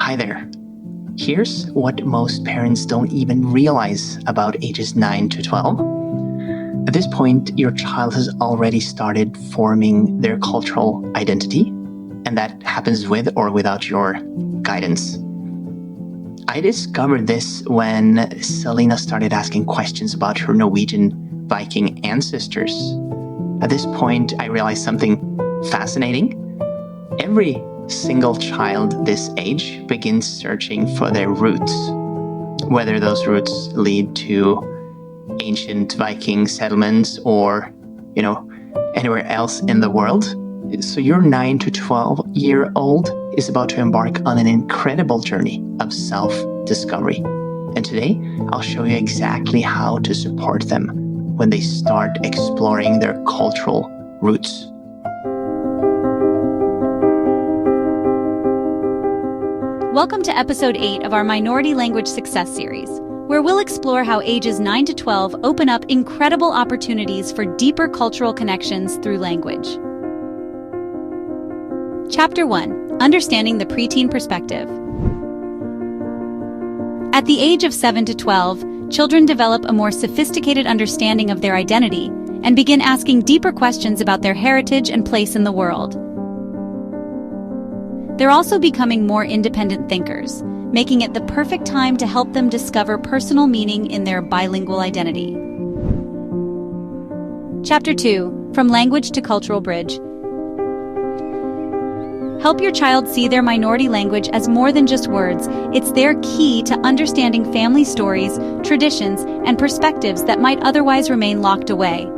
Hi there. Here's what most parents don't even realize about ages 9 to 12. At this point, your child has already started forming their cultural identity, and that happens with or without your guidance. I discovered this when Selina started asking questions about her Norwegian Viking ancestors. At this point, I realized something fascinating. Every single child this age begins searching for their roots, whether those roots lead to ancient Viking settlements or, anywhere else in the world. So your 9 to 12-year-old is about to embark on an incredible journey of self-discovery. And today, I'll show you exactly how to support them when they start exploring their cultural roots. Welcome to episode 8 of our Minority Language Success Series, where we'll explore how ages 9 to 12 open up incredible opportunities for deeper cultural connections through language. Chapter 1: Understanding the Preteen Perspective. At the age of 7 to 12, children develop a more sophisticated understanding of their identity and begin asking deeper questions about their heritage and place in the world. They're also becoming more independent thinkers, making it the perfect time to help them discover personal meaning in their bilingual identity. Chapter 2: From Language to Cultural Bridge. Help your child see their minority language as more than just words. It's their key to understanding family stories, traditions, and perspectives that might otherwise remain locked away.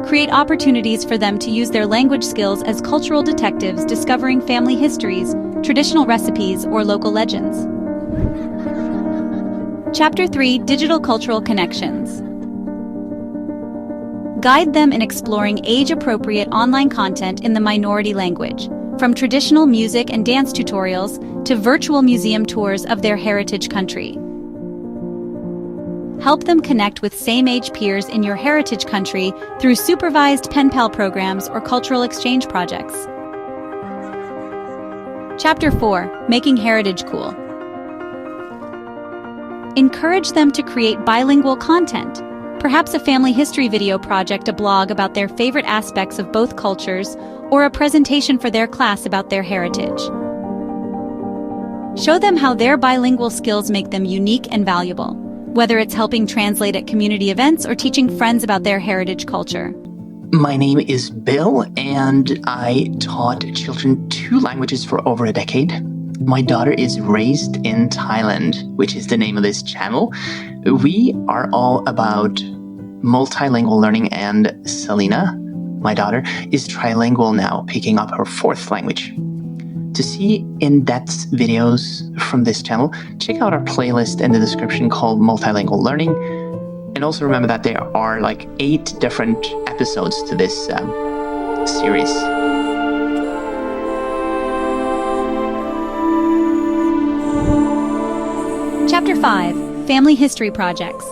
Create opportunities for them to use their language skills as cultural detectives, discovering family histories, traditional recipes, or local legends. Chapter 3: Digital Cultural Connections. Guide them in exploring age-appropriate online content in the minority language, from traditional music and dance tutorials to virtual museum tours of their heritage country. Help them connect with same-age peers in your heritage country through supervised pen pal programs or cultural exchange projects. Chapter 4: Making Heritage Cool. Encourage them to create bilingual content, perhaps a family history video project, a blog about their favorite aspects of both cultures, or a presentation for their class about their heritage. Show them how their bilingual skills make them unique and valuable, whether it's helping translate at community events or teaching friends about their heritage culture. My name is Bill, and I taught children 2 languages for over a decade. My daughter is raised in Thailand, which is the name of this channel. We are all about multilingual learning, and Selina, my daughter, is trilingual now, picking up her 4th language. To see in-depth videos from this channel, check out our playlist in the description called Multilingual Learning. And also remember that there are 8 different episodes to this series. Chapter 5: Family History Projects.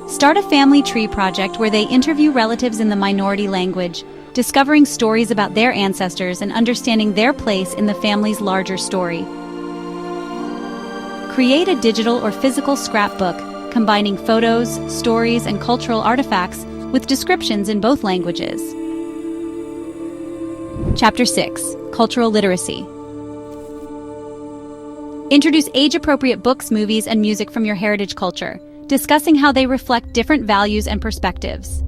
Start a family tree project where they interview relatives in the minority language, discovering stories about their ancestors and understanding their place in the family's larger story. Create a digital or physical scrapbook, combining photos, stories, and cultural artifacts with descriptions in both languages. Chapter 6: Cultural Literacy. Introduce age-appropriate books, movies, and music from your heritage culture, discussing how they reflect different values and perspectives.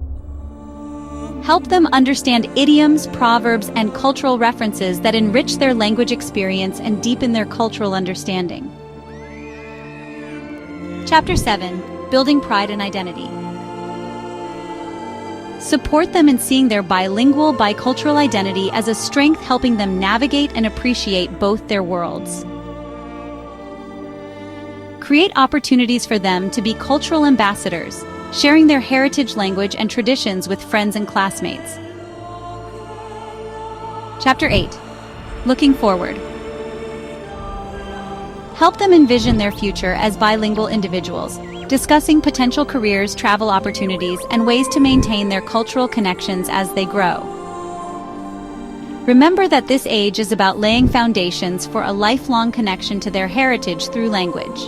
Help them understand idioms, proverbs, and cultural references that enrich their language experience and deepen their cultural understanding. Chapter 7: Building Pride and Identity. Support them in seeing their bilingual, bicultural identity as a strength, helping them navigate and appreciate both their worlds. Create opportunities for them to be cultural ambassadors, sharing their heritage language and traditions with friends and classmates. Chapter 8: Looking Forward. Help them envision their future as bilingual individuals, discussing potential careers, travel opportunities, and ways to maintain their cultural connections as they grow. Remember that this age is about laying foundations for a lifelong connection to their heritage through language.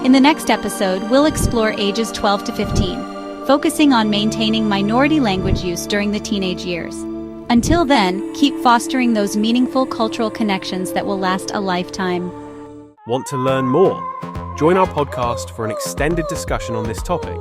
In the next episode, we'll explore ages 12 to 15, focusing on maintaining minority language use during the teenage years. Until then, keep fostering those meaningful cultural connections that will last a lifetime. Want to learn more? Join our podcast for an extended discussion on this topic